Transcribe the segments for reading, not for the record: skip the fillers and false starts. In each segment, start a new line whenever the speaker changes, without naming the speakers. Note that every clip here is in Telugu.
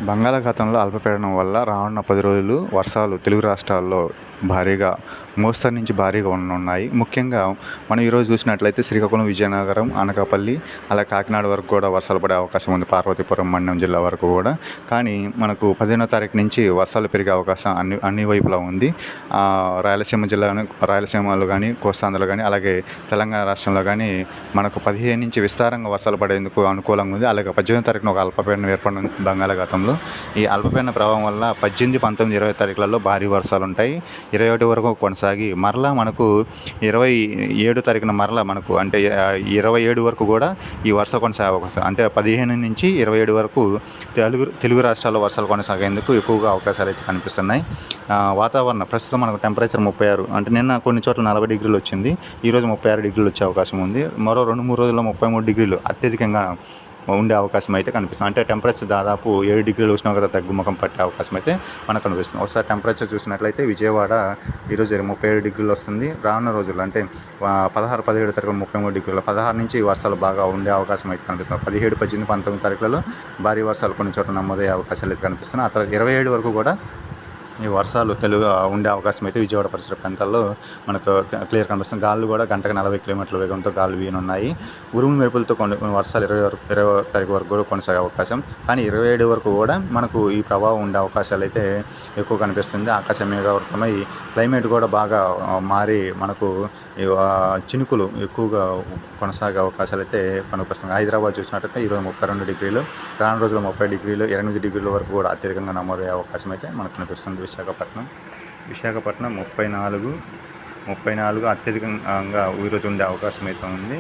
బంగాళాఖాతంలో అల్పపీడనం వల్ల రానున్న 10 రోజులు వర్షాలు తెలుగు రాష్ట్రాల్లో భారీగా మోస్తరు నుంచి భారీగా ఉండనున్నాయి. ముఖ్యంగా మనం ఈరోజు చూసినట్లయితే శ్రీకాకుళం, విజయనగరం, అనకాపల్లి, అలాగే కాకినాడ వరకు కూడా వర్షాలు పడే అవకాశం ఉంది. పార్వతీపురం, మన్యం జిల్లా వరకు కూడా. కానీ మనకు 15వ తారీఖు నుంచి వర్షాలు పెరిగే అవకాశం అన్ని వైపులా ఉంది. రాయలసీమలో కానీ, కోస్తాంధ్రలో కానీ, అలాగే తెలంగాణ రాష్ట్రంలో కానీ మనకు 15 నుంచి విస్తారంగా వర్షాలు పడేందుకు అనుకూలంగా ఉంది. అలాగే 18వ తారీఖున ఒక అల్పపీడనం ఏర్పడిన బంగాళాఖాతంలో. ఈ అల్పపీడన ప్రభావం వల్ల 18, 19, 20 తారీఖులలో భారీ వర్షాలు ఉంటాయి. 21 వరకు కొనసాగి మరలా మనకు 27 తారీఖున మరలా మనకు అంటే 27 వరకు కూడా ఈ వర్షం కొనసాగే అవకాశం, అంటే 15 నుంచి 27 వరకు తెలుగు రాష్ట్రాల్లో వర్షాలు కొనసాగేందుకు ఎక్కువగా అవకాశాలు అయితే కనిపిస్తున్నాయి. వాతావరణం ప్రస్తుతం మనకు టెంపరేచర్ 36, అంటే నిన్న కొన్ని చోట్ల 40 డిగ్రీలు వచ్చింది. ఈరోజు 36 డిగ్రీలు వచ్చే అవకాశం ఉంది. మరో 2-3 రోజుల్లో 33 డిగ్రీలు అత్యధికంగా ఉండే అవకాశం అయితే కనిపిస్తుంది. అంటే టెంపరేచర్ దాదాపు 7 డిగ్రీల ఉష్ణోగ్రత తగ్గుముఖం పట్టే అవకాశం అయితే మనకు కనిపిస్తుంది. ఒకసారి టెంపరేచర్ చూసినట్లయితే విజయవాడ ఈరోజు 37 డిగ్రీలు వస్తుంది. రానున్న రోజుల్లో అంటే 16, 17 తారీఖులు 33 డిగ్రీలు, 16 నుంచి వర్షాలు బాగా ఉండే అవకాశం అయితే కనిపిస్తుంది. 17, 18, 19 తారీఖులలో భారీ వర్షాలు కొన్ని చోట్ల నమోదయ్యే అవకాశాలు అయితే కనిపిస్తున్నాయి. ఆ తర్వాత 27 వరకు కూడా ఈ వర్షాలు ఉండే అవకాశం అయితే విజయవాడ పరిసర ప్రాంతాల్లో మనకు క్లియర్ కనిపిస్తుంది. గాలులు కూడా గంటకు 40 కిలోమీటర్ల వేగంతో గాలు వీయనున్నాయి. ఉరుములు మెరుపులతో కొన్ని వర్షాలు 20 తారీఖు వరకు కూడా కొనసాగే అవకాశం. కానీ 27 వరకు కూడా మనకు ఈ ప్రభావం ఉండే అవకాశాలు అయితే ఎక్కువ కనిపిస్తుంది. ఆకాశం మేఘావృతమై క్లైమేట్ కూడా బాగా మారి మనకు చినుకులు ఎక్కువగా కొనసాగే అవకాశాలు అయితే కనిపిస్తుంది. హైదరాబాద్ చూసినట్టయితే ఈరోజు 32 డిగ్రీలు, రాను రోజులు 30 డిగ్రీలు, 8 డిగ్రీల వరకు కూడా అత్యధికంగా నమోదయ్యే అవకాశం అయితే మనకు కనిపిస్తుంది. విశాఖపట్నం 34 అత్యధికంగా ఈరోజు ఉండే అవకాశం అయితే ఉంది.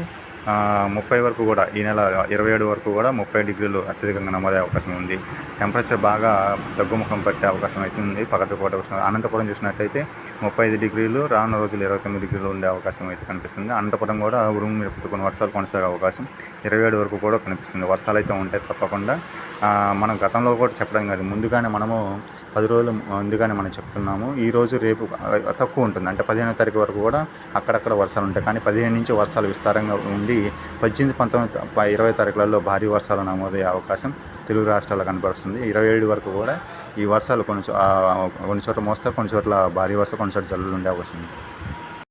30 వరకు కూడా ఈ నెల 27 వరకు కూడా 30 డిగ్రీలు అత్యధికంగా నమోదయ్యే అవకాశం ఉంది. టెంపరేచర్ బాగా తగ్గుముఖం పట్టే అవకాశం అయితే ఉంది. పగటిపూట అనంతపురం చూసినట్లయితే 35 డిగ్రీలు, రానున్న రోజులు 29 డిగ్రీలు ఉండే అవకాశం అయితే కనిపిస్తుంది. అనంతపురం కూడా ఉరుము మెరుపుతో కొన్ని వర్షాలు కొనసాగే అవకాశం 27 వరకు కూడా కనిపిస్తుంది. వర్షాలు అయితే ఉంటాయి తప్పకుండా. మనం గతంలో కూడా చెప్పడం కాదు, ముందుగానే మనము 10 రోజులు ముందుగానే మనం చెప్తున్నాము. ఈరోజు రేపు తక్కువ ఉంటుంది, అంటే 15వ తారీఖు వరకు కూడా అక్కడక్కడ వర్షాలు ఉంటాయి. కానీ 15 నుంచి వర్షాలు విస్తారంగా ఉండి 18, 19, 20 తారీఖులలో భారీ వర్షాలు నమోదయ్యే అవకాశం తెలుగు రాష్ట్రాల్లో కనపడుతుంది. 27 వరకు కూడా ఈ వర్షాలు కొన్ని చోట్ల మోస్తారు, కొన్ని చోట్ల భారీ వర్షం, కొన్ని చోట్ల జల్లులు ఉండే అవకాశం ఉంది.